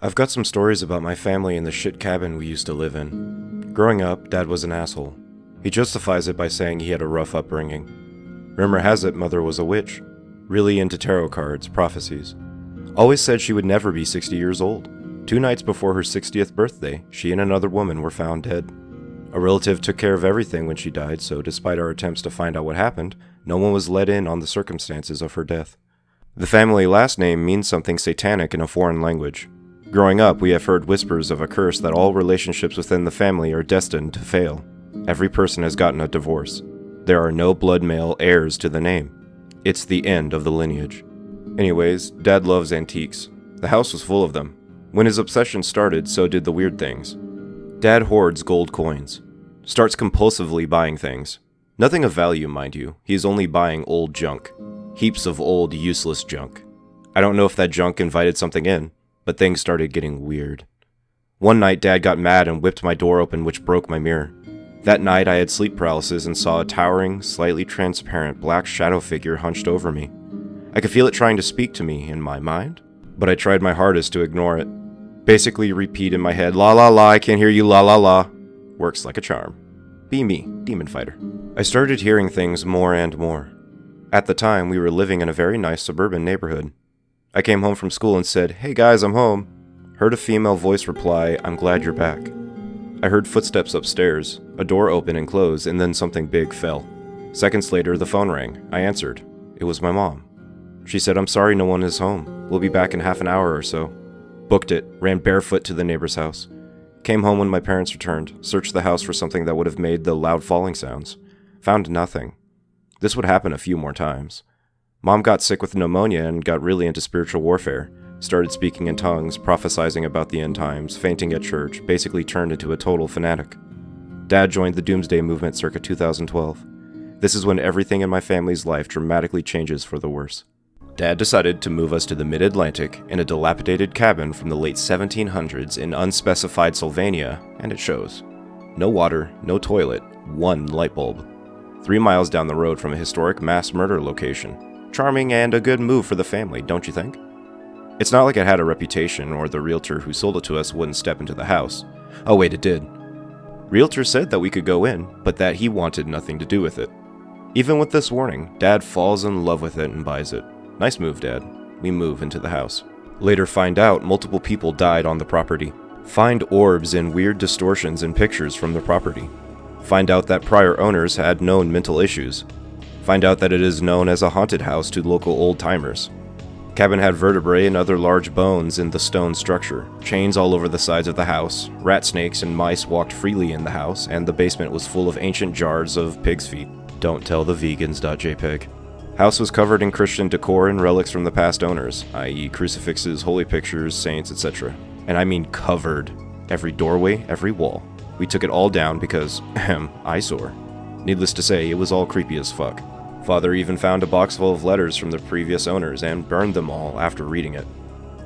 I've got some stories about my family and the shit cabin we used to live in. Growing up, Dad was an asshole. He justifies it by saying he had a rough upbringing. Rumor has it Mother was a witch, really into tarot cards, prophecies. Always said she would never be 60 years old. 2 nights before her 60th birthday, she and another woman were found dead. A relative took care of everything when she died, so despite our attempts to find out what happened, no one was let in on the circumstances of her death. The family last name means something satanic in a foreign language. Growing up, we have heard whispers of a curse that all relationships within the family are destined to fail. Every person has gotten a divorce. There are no blood male heirs to the name. It's the end of the lineage. Anyways, Dad loves antiques. The house was full of them. When his obsession started, so did the weird things. Dad hoards gold coins. Starts compulsively buying things. Nothing of value, mind you. He's only buying old junk. Heaps of old, useless junk. I don't know if that junk invited something in, but things started getting weird. One night, Dad got mad and whipped my door open, which broke my mirror. That night, I had sleep paralysis and saw a towering, slightly transparent black shadow figure hunched over me. I could feel it trying to speak to me in my mind, but I tried my hardest to ignore it. Basically repeat in my head, la la la, I can't hear you, la la la. Works like a charm. Be me, demon fighter. I started hearing things more and more. At the time, we were living in a very nice suburban neighborhood. I came home from school and said, "Hey guys, I'm home." Heard a female voice reply, "I'm glad you're back." I heard footsteps upstairs, a door open and close, and then something big fell. Seconds later, the phone rang. I answered. It was my mom. She said, "I'm sorry no one is home. We'll be back in half an hour or so." Booked it, ran barefoot to the neighbor's house. Came home when my parents returned, searched the house for something that would have made the loud falling sounds. Found nothing. This would happen a few more times. Mom got sick with pneumonia and got really into spiritual warfare. Started speaking in tongues, prophesizing about the end times, fainting at church, basically turned into a total fanatic. Dad joined the Doomsday Movement circa 2012. This is when everything in my family's life dramatically changes for the worse. Dad decided to move us to the mid-Atlantic in a dilapidated cabin from the late 1700s in unspecified Sylvania, and it shows. No water, no toilet, 1 light bulb. 3 miles down the road from a historic mass murder location. Charming and a good move for the family, don't you think? It's not like it had a reputation or the realtor who sold it to us wouldn't step into the house. Oh wait, it did. Realtor said that we could go in, but that he wanted nothing to do with it. Even with this warning, Dad falls in love with it and buys it. Nice move, Dad. We move into the house. Later find out multiple people died on the property. Find orbs and weird distortions in pictures from the property. Find out that prior owners had known mental issues. Find out that it is known as a haunted house to local old-timers. Cabin had vertebrae and other large bones in the stone structure, chains all over the sides of the house, rat snakes and mice walked freely in the house, and the basement was full of ancient jars of pig's feet. Don't tell the vegans.jpg. House was covered in Christian decor and relics from the past owners, i.e. crucifixes, holy pictures, saints, etc. And I mean covered. Every doorway, every wall. We took it all down because, eyesore. Needless to say, it was all creepy as fuck. Father even found a box full of letters from the previous owners and burned them all after reading it.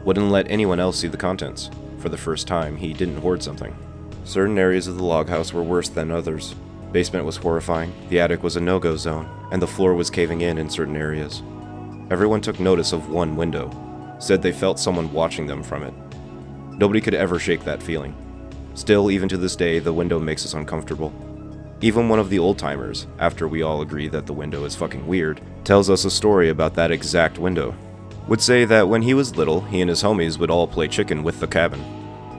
Wouldn't let anyone else see the contents. For the first time, he didn't hoard something. Certain areas of the log house were worse than others. Basement was horrifying, the attic was a no-go zone, and the floor was caving in certain areas. Everyone took notice of one window. Said they felt someone watching them from it. Nobody could ever shake that feeling. Still, even to this day, the window makes us uncomfortable. Even one of the old-timers, after we all agree that the window is fucking weird, tells us a story about that exact window. Would say that when he was little, he and his homies would all play chicken with the cabin.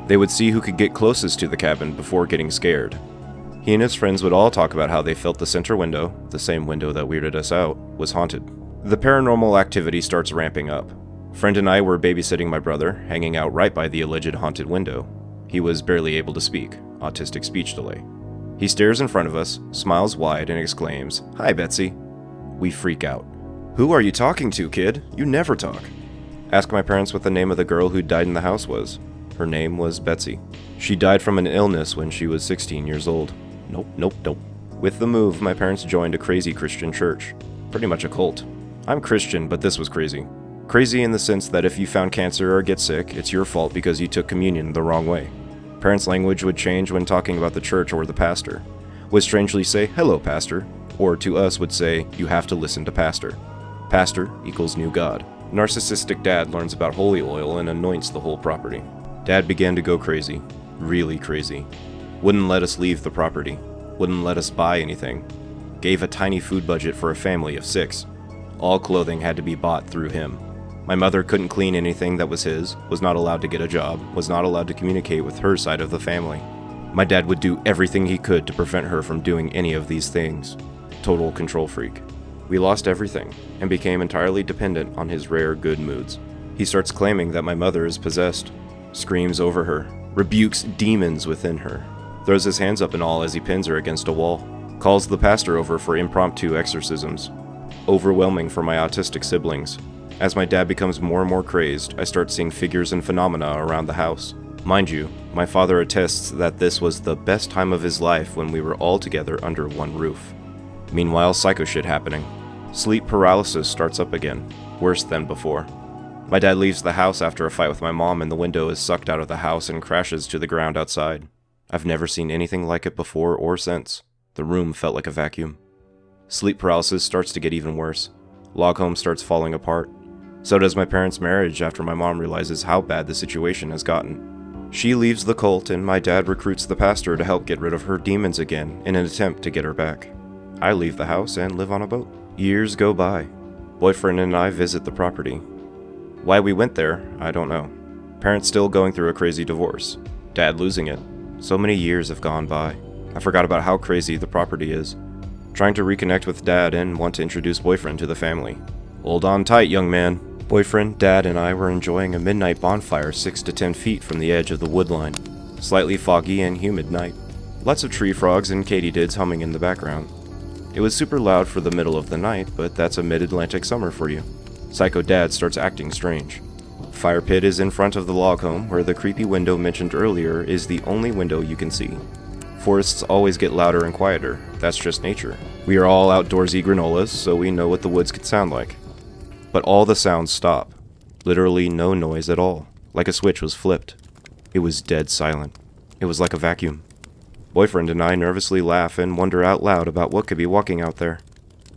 They would see who could get closest to the cabin before getting scared. He and his friends would all talk about how they felt the center window, the same window that weirded us out, was haunted. The paranormal activity starts ramping up. Friend and I were babysitting my brother, hanging out right by the alleged haunted window. He was barely able to speak, autistic speech delay. He stares in front of us, smiles wide, and exclaims, "Hi, Betsy." We freak out. "Who are you talking to, kid? You never talk." Ask my parents what the name of the girl who died in the house was. Her name was Betsy. She died from an illness when she was 16 years old. Nope. With the move, my parents joined a crazy Christian church. Pretty much a cult. I'm Christian, but this was crazy. Crazy in the sense that if you found cancer or get sick, it's your fault because you took communion the wrong way. Parents' language would change when talking about the church or the pastor. Would strangely say, "Hello, pastor," or to us would say, "You have to listen to pastor." Pastor equals new god. Narcissistic dad learns about holy oil and anoints the whole property. Dad began to go crazy. Really crazy. Wouldn't let us leave the property. Wouldn't let us buy anything. Gave a tiny food budget for a family of 6. All clothing had to be bought through him. My mother couldn't clean anything that was his, was not allowed to get a job, was not allowed to communicate with her side of the family. My dad would do everything he could to prevent her from doing any of these things. Total control freak. We lost everything, and became entirely dependent on his rare good moods. He starts claiming that my mother is possessed, screams over her, rebukes demons within her, throws his hands up and all as he pins her against a wall, calls the pastor over for impromptu exorcisms. Overwhelming for my autistic siblings. As my dad becomes more and more crazed, I start seeing figures and phenomena around the house. Mind you, my father attests that this was the best time of his life when we were all together under one roof. Meanwhile, psycho shit happening. Sleep paralysis starts up again, worse than before. My dad leaves the house after a fight with my mom and the window is sucked out of the house and crashes to the ground outside. I've never seen anything like it before or since. The room felt like a vacuum. Sleep paralysis starts to get even worse. Log home starts falling apart. So does my parents' marriage after my mom realizes how bad the situation has gotten. She leaves the cult and my dad recruits the pastor to help get rid of her demons again in an attempt to get her back. I leave the house and live on a boat. Years go by. Boyfriend and I visit the property. Why we went there, I don't know. Parents still going through a crazy divorce. Dad losing it. So many years have gone by. I forgot about how crazy the property is. Trying to reconnect with Dad and want to introduce boyfriend to the family. Hold on tight, young man. Boyfriend, Dad, and I were enjoying a midnight bonfire 6 to 10 feet from the edge of the woodline. Slightly foggy and humid night. Lots of tree frogs and katydids humming in the background. It was super loud for the middle of the night, but that's a mid-Atlantic summer for you. Psycho Dad starts acting strange. Fire pit is in front of the log home, where the creepy window mentioned earlier is the only window you can see. Forests always get louder and quieter. That's just nature. We are all outdoorsy granolas, so we know what the woods could sound like. But all the sounds stop. Literally no noise at all, like a switch was flipped. It was dead silent. It was like a vacuum. Boyfriend and I nervously laugh and wonder out loud about what could be walking out there.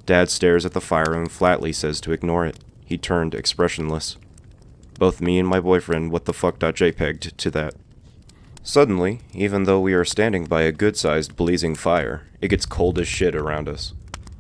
Dad stares at the fire and flatly says to ignore it. He turned expressionless. Both me and my boyfriend whatthefuck.jpg'd to that. Suddenly, even though we are standing by a good-sized blazing fire, it gets cold as shit around us.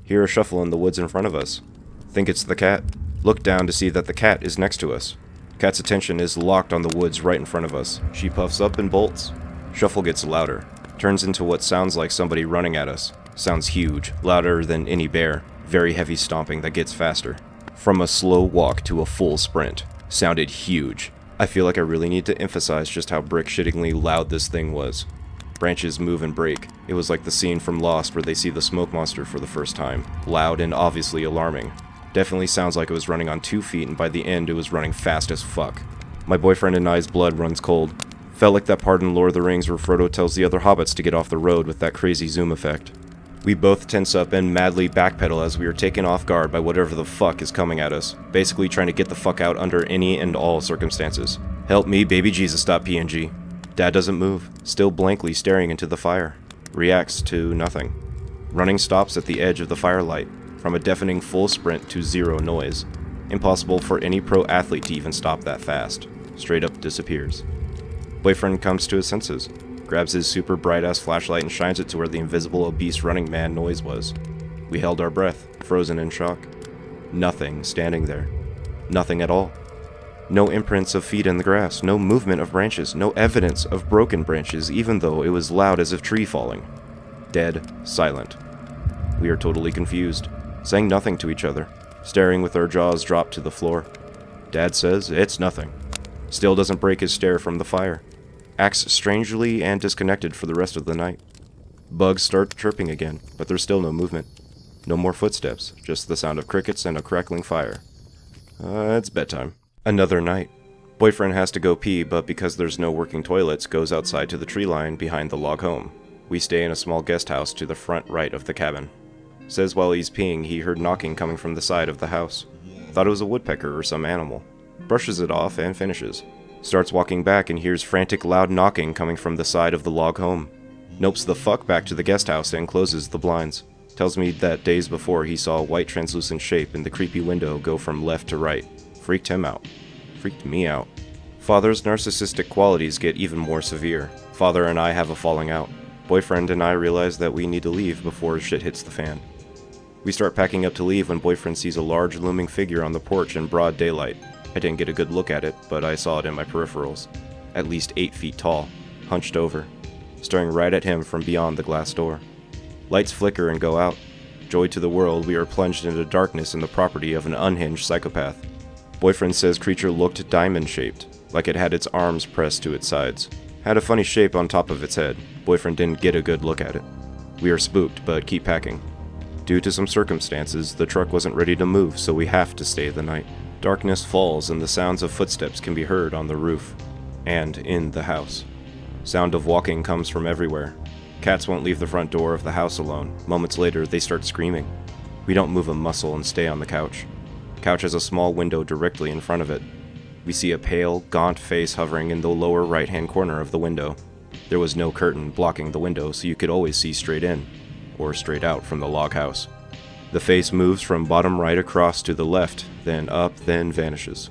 Hear a shuffle in the woods in front of us. Think it's the cat. Look down to see that the cat is next to us. Cat's attention is locked on the woods right in front of us. She puffs up and bolts. Shuffle gets louder. Turns into what sounds like somebody running at us. Sounds huge, louder than any bear. Very heavy stomping that gets faster. From a slow walk to a full sprint. Sounded huge. I feel like I really need to emphasize just how brick-shittingly loud this thing was. Branches move and break. It was like the scene from Lost where they see the smoke monster for the first time. Loud and obviously alarming. Definitely sounds like it was running on 2 feet and by the end it was running fast as fuck. My boyfriend and I's blood runs cold. Felt like that part in Lord of the Rings where Frodo tells the other hobbits to get off the road with that crazy zoom effect. We both tense up and madly backpedal as we are taken off guard by whatever the fuck is coming at us, basically trying to get the fuck out under any and all circumstances. Help me, baby Jesus.png. Dad doesn't move, still blankly staring into the fire. Reacts to nothing. Running stops at the edge of the firelight, from a deafening full sprint to zero noise. Impossible for any pro athlete to even stop that fast. Straight up disappears. Boyfriend comes to his senses. Grabs his super bright-ass flashlight and shines it to where the invisible obese running man noise was. We held our breath, frozen in shock. Nothing standing there. Nothing at all. No imprints of feet in the grass, no movement of branches, no evidence of broken branches, even though it was loud as if tree falling. Dead silent. We are totally confused, saying nothing to each other, staring with our jaws dropped to the floor. Dad says it's nothing. Still doesn't break his stare from the fire. Acts strangely and disconnected for the rest of the night. Bugs start chirping again, but there's still no movement. No more footsteps, just the sound of crickets and a crackling fire. It's bedtime. Another night. Boyfriend has to go pee, but because there's no working toilets, goes outside to the tree line behind the log home. We stay in a small guest house to the front right of the cabin. Says while he's peeing, he heard knocking coming from the side of the house. Thought it was a woodpecker or some animal. Brushes it off and finishes. Starts walking back and hears frantic loud knocking coming from the side of the log home. Nopes the fuck back to the guest house and closes the blinds. Tells me that days before he saw a white translucent shape in the creepy window go from left to right. Freaked him out. Freaked me out. Father's narcissistic qualities get even more severe. Father and I have a falling out. Boyfriend and I realize that we need to leave before shit hits the fan. We start packing up to leave when boyfriend sees a large looming figure on the porch in broad daylight. I didn't get a good look at it, but I saw it in my peripherals. At least 8 feet tall, hunched over, staring right at him from beyond the glass door. Lights flicker and go out. Joy to the world, we are plunged into darkness in the property of an unhinged psychopath. Boyfriend says creature looked diamond-shaped, like it had its arms pressed to its sides. Had a funny shape on top of its head. Boyfriend didn't get a good look at it. We are spooked, but keep packing. Due to some circumstances, the truck wasn't ready to move, so we have to stay the night. Darkness falls and the sounds of footsteps can be heard on the roof. And in the house. Sound of walking comes from everywhere. Cats won't leave the front door of the house alone. Moments later, they start screaming. We don't move a muscle and stay on the couch. Couch has a small window directly in front of it. We see a pale, gaunt face hovering in the lower right-hand corner of the window. There was no curtain blocking the window, so you could always see straight in, or straight out from the log house. The face moves from bottom right across to the left, then up, then vanishes.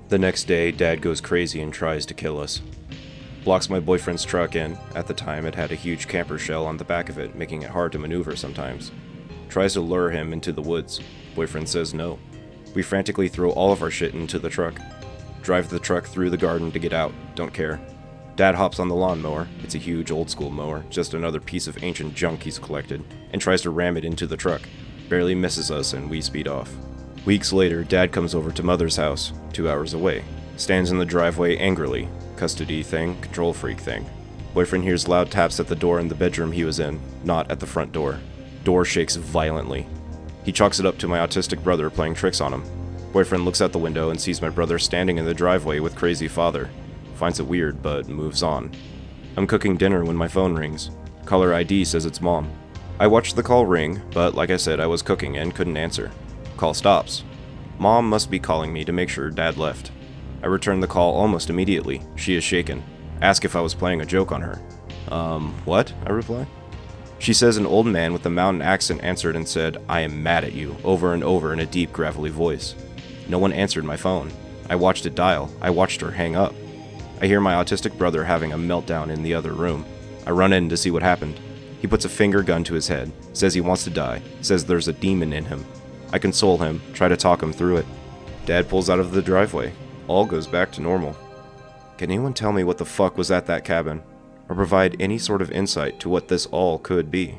The next day, Dad goes crazy and tries to kill us. Blocks my boyfriend's truck in. At the time, it had a huge camper shell on the back of it, making it hard to maneuver sometimes. Tries to lure him into the woods. Boyfriend says no. We frantically throw all of our shit into the truck. Drive the truck through the garden to get out. Don't care. Dad hops on the lawnmower. It's a huge old-school mower, just another piece of ancient junk he's collected, and tries to ram it into the truck. Barely misses us, and we speed off. Weeks later, Dad comes over to Mother's house, 2 hours away. Stands in the driveway angrily. Custody thing, control freak thing. Boyfriend hears loud taps at the door in the bedroom he was in, not at the front door. Door shakes violently. He chalks it up to my autistic brother playing tricks on him. Boyfriend looks out the window and sees my brother standing in the driveway with crazy father. Finds it weird, but moves on. I'm cooking dinner when my phone rings. Caller ID says it's Mom. I watch the call ring, but like I said, I was cooking and couldn't answer. Call stops. Mom must be calling me to make sure Dad left. I return the call almost immediately. She is shaken. Ask if I was playing a joke on her. What? I reply. She says an old man with a mountain accent answered and said, "I am mad at you," over and over in a deep, gravelly voice. No one answered my phone. I watched it dial. I watched her hang up. I hear my autistic brother having a meltdown in the other room. I run in to see what happened. He puts a finger gun to his head, says he wants to die, says there's a demon in him. I console him, try to talk him through it. Dad pulls out of the driveway. All goes back to normal. Can anyone tell me what the fuck was at that cabin? Or provide any sort of insight to what this all could be?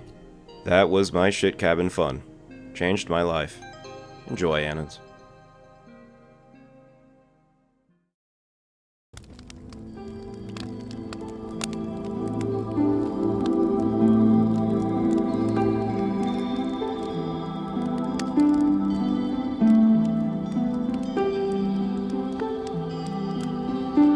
That was my shit cabin fun. Changed my life. Enjoy, Anons.